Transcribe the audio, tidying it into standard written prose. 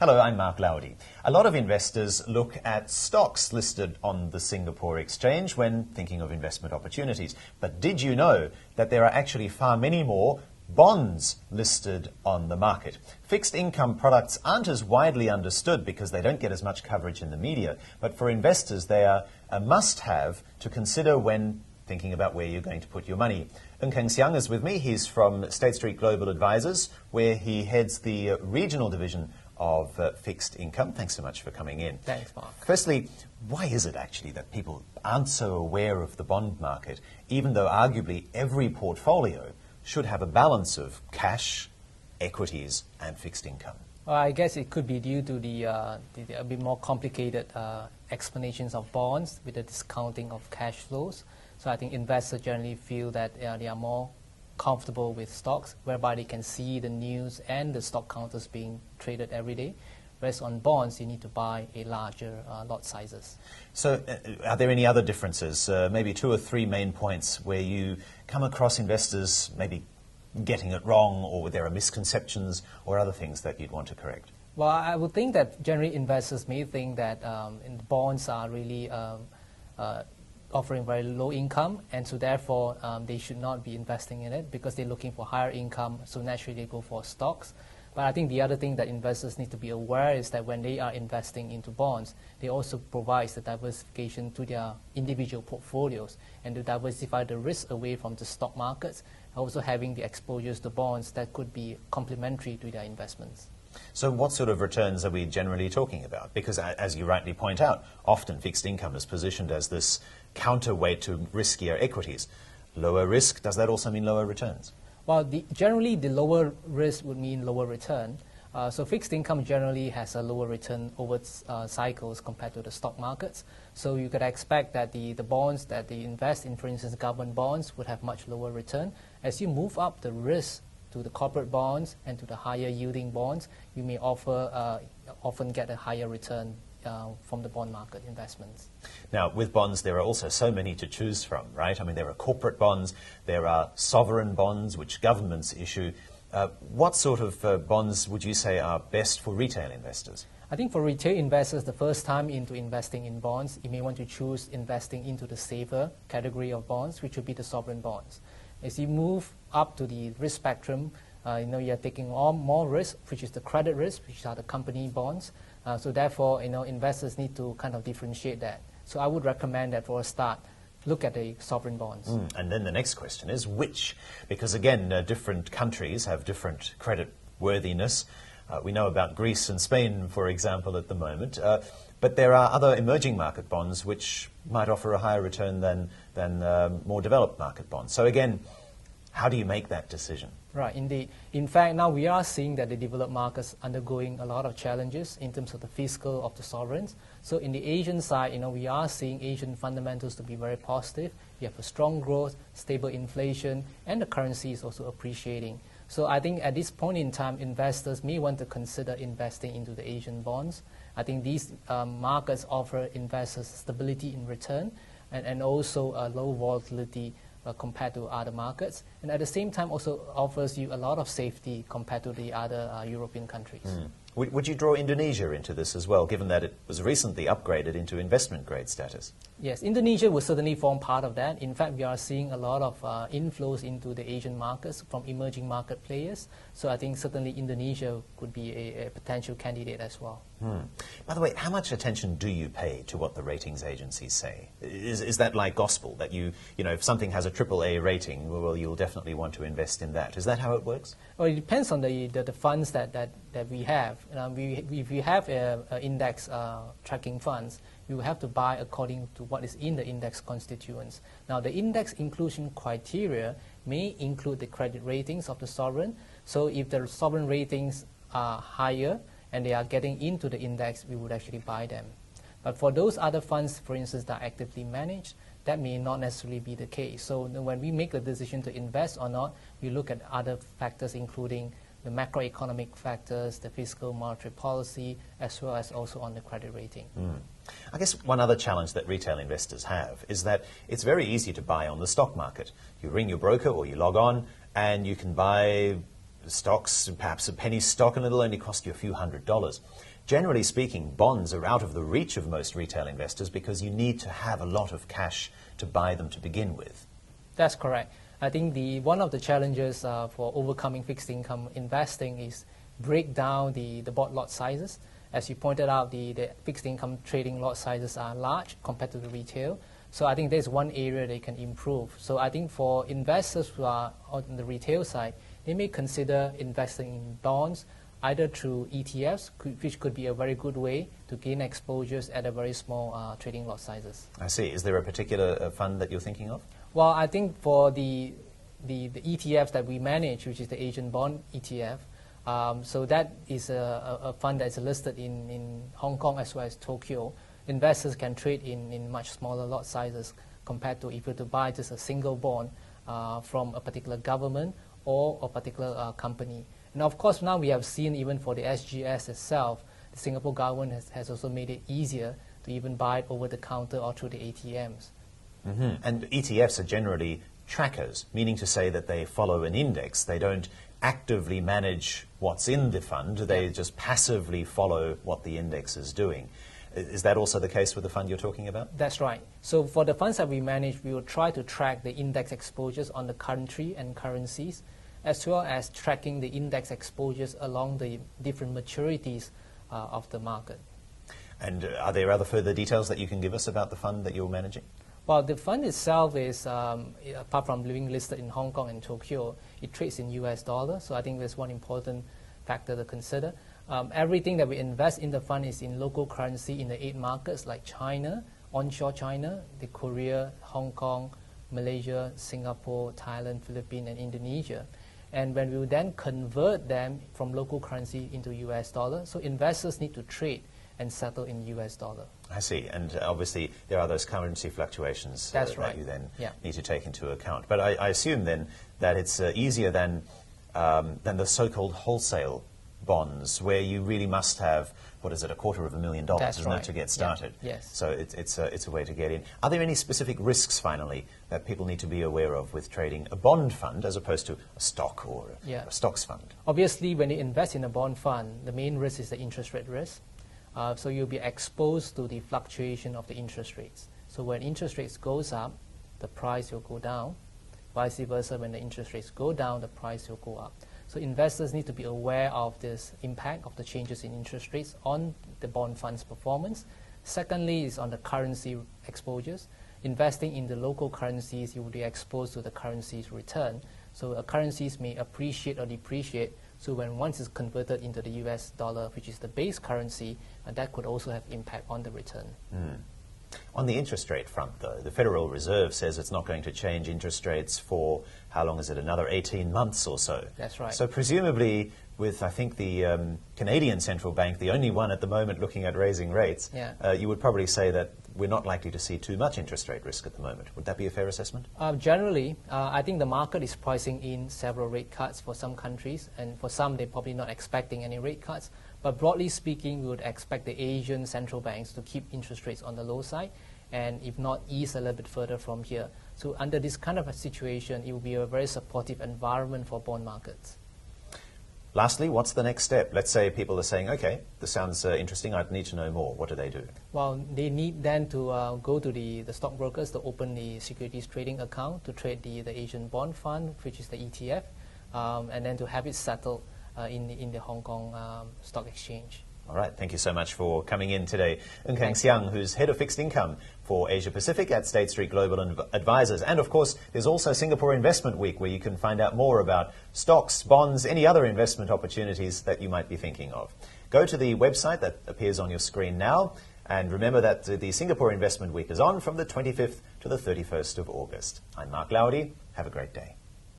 Hello, I'm Mark Lowdy. A lot of investors look at stocks listed on the Singapore Exchange when thinking of investment opportunities. But did you know that there are actually far many more bonds listed on the market? Fixed income products aren't as widely understood because they don't get as much coverage in the media. But for investors, they are a must-have to consider when thinking about where you're going to put your money. Ng Kheng Siang is with me. He's from State Street Global Advisors, where he heads the regional division of fixed income. Thanks so much for coming in. Thanks, Mark. Firstly, why is it actually that people aren't so aware of the bond market, even though arguably every portfolio should have a balance of cash, equities, and fixed income? Well, I guess it could be due to the a bit more complicated explanations of bonds with the discounting of cash flows. So I think investors generally feel that they are more comfortable with stocks, whereby they can see the news and the stock counters being traded every day. Whereas on bonds, you need to buy a larger lot sizes. So are there any other differences, maybe 2 or 3 main points where you come across investors maybe getting it wrong, or there are misconceptions or other things that you'd want to correct? Well, I would think that generally investors may think that bonds are really offering very low income, and so therefore they should not be investing in it because they're looking for higher income, so naturally they go for stocks. But I think the other thing that investors need to be aware is that when they are investing into bonds, they also provide the diversification to their individual portfolios and to diversify the risk away from the stock markets, also having the exposures to bonds that could be complementary to their investments. So what sort of returns are we generally talking about? Because as you rightly point out, often fixed income is positioned as this counterweight to riskier equities. Lower risk, does that also mean lower returns? Well, generally the lower risk would mean lower return. So fixed income generally has a lower return over cycles compared to the stock markets. So you could expect that the bonds that they invest in, for instance, government bonds, would have much lower return. As you move up the risk to the corporate bonds and to the higher yielding bonds, you may often get a higher return from the bond market investments. Now, with bonds, there are also so many to choose from, right? I mean, there are corporate bonds, there are sovereign bonds, which governments issue. What sort of bonds would you say are best for retail investors? I think for retail investors, the first time into investing in bonds, you may want to choose investing into the safer category of bonds, which would be the sovereign bonds. As you move up to the risk spectrum, you're taking on more risk, which is the credit risk, which are the company bonds. So therefore, investors need to kind of differentiate that. So I would recommend that for a start, look at the sovereign bonds. And then the next question is which? Because again, different countries have different credit worthiness. We know about Greece and Spain, for example, at the moment. But there are other emerging market bonds which might offer a higher return than more developed market bonds. So again, how do you make that decision? Right, indeed. In fact, now we are seeing that the developed markets undergoing a lot of challenges in terms of the fiscal of the sovereigns. So in the Asian side, we are seeing Asian fundamentals to be very positive. You have a strong growth, stable inflation, and the currency is also appreciating. So I think at this point in time, investors may want to consider investing into the Asian bonds. I think these markets offer investors stability in return and also a low volatility compared to other markets, and at the same time also offers you a lot of safety compared to the other European countries. Would you draw Indonesia into this as well, given that it was recently upgraded into investment grade status? Yes, Indonesia will certainly form part of that. In fact, we are seeing a lot of inflows into the Asian markets from emerging market players. So I think certainly Indonesia could be a potential candidate as well. By the way, how much attention do you pay to what the ratings agencies say? Is that like gospel, that if something has a AAA rating, well, you'll definitely want to invest in that? Is that how it works? Well, it depends on the funds that we have. If we have index tracking funds, you have to buy according to what is in the index constituents. Now, the index inclusion criteria may include the credit ratings of the sovereign. So if the sovereign ratings are higher and they are getting into the index, we would actually buy them. But for those other funds, for instance, that are actively managed, that may not necessarily be the case. So when we make the decision to invest or not, we look at other factors, including the macroeconomic factors, the fiscal monetary policy, as well as also on the credit rating. I guess one other challenge that retail investors have is that it's very easy to buy on the stock market. You ring your broker or you log on and you can buy stocks, perhaps a penny stock, and it'll only cost you a few $100s. Generally speaking, bonds are out of the reach of most retail investors because you need to have a lot of cash to buy them to begin with. That's correct. I think one of the challenges for overcoming fixed income investing is break down the bond lot sizes. As you pointed out, the fixed income trading lot sizes are large compared to the retail. So I think there's one area they can improve. So I think for investors who are on the retail side, they may consider investing in bonds either through ETFs, which could be a very good way to gain exposures at a very small trading lot sizes. I see. Is there a particular fund that you're thinking of? Well, I think for the ETFs that we manage, which is the Asian bond ETF, so that is a fund that's listed in Hong Kong as well as Tokyo. Investors can trade in much smaller lot sizes compared to if you were to buy just a single bond from a particular government or a particular company. And of course, now we have seen even for the SGS itself, the Singapore government has also made it easier to even buy it over the counter or through the ATMs. Mm-hmm. And ETFs are generally trackers, meaning to say that they follow an index. They don't actively manage what's in the fund. They just passively follow what the index is doing. Is that also the case with the fund you're talking about? That's right. So for the funds that we manage, we will try to track the index exposures on the country and currencies, as well as tracking the index exposures along the different maturities of the market. And are there other further details that you can give us about the fund that you're managing? Well, the fund itself is, apart from being listed in Hong Kong and Tokyo, it trades in US dollars. So I think there's one important factor to consider. Everything that we invest in the fund is in local currency in the 8 markets like China, onshore China, the Korea, Hong Kong, Malaysia, Singapore, Thailand, Philippines, and Indonesia. And when we then convert them from local currency into US dollar, so investors need to trade and settle in US dollar. I see. And obviously there are those currency fluctuations That's right. that you then need to take into account. But I assume then that it's easier than the so-called wholesale bonds, where you really must have, what is it, $250,000, That's isn't right. it, to get started? Yeah. Yes. So it's a way to get in. Are there any specific risks, finally, that people need to be aware of with trading a bond fund as opposed to a stock or a stocks fund? Obviously, when you invest in a bond fund, the main risk is the interest rate risk. So you'll be exposed to the fluctuation of the interest rates. So when interest rates goes up, the price will go down. Vice versa, when the interest rates go down, the price will go up. So investors need to be aware of this impact of the changes in interest rates on the bond fund's performance. Secondly is on the currency exposures. Investing in the local currencies, you will be exposed to the currency's return. So currencies may appreciate or depreciate. So when once it's converted into the US dollar, which is the base currency, that could also have impact on the return. On the interest rate front, though, the Federal Reserve says it's not going to change interest rates for, how long is it, another 18 months or so. That's right. So presumably with, I think, the Canadian Central Bank, the only one at the moment looking at raising rates, you would probably say that we're not likely to see too much interest rate risk at the moment. Would that be a fair assessment? Generally, I think the market is pricing in several rate cuts for some countries, and for some they're probably not expecting any rate cuts. But broadly speaking, we would expect the Asian central banks to keep interest rates on the low side, and if not, ease a little bit further from here. So under this kind of a situation, it will be a very supportive environment for bond markets. Lastly, what's the next step? Let's say people are saying, okay, this sounds interesting, I'd need to know more. What do they do? Well, they need then to go to the stockbrokers to open the securities trading account to trade the Asian bond fund, which is the ETF, and then to have it settled in the Hong Kong Stock Exchange. All right, thank you so much for coming in today. Ng Kheng Siang, who's Head of Fixed Income for Asia Pacific at State Street Global Advisors. And of course, there's also Singapore Investment Week, where you can find out more about stocks, bonds, any other investment opportunities that you might be thinking of. Go to the website that appears on your screen now, and remember that the Singapore Investment Week is on from the 25th to the 31st of August. I'm Mark Lowdy. Have a great day.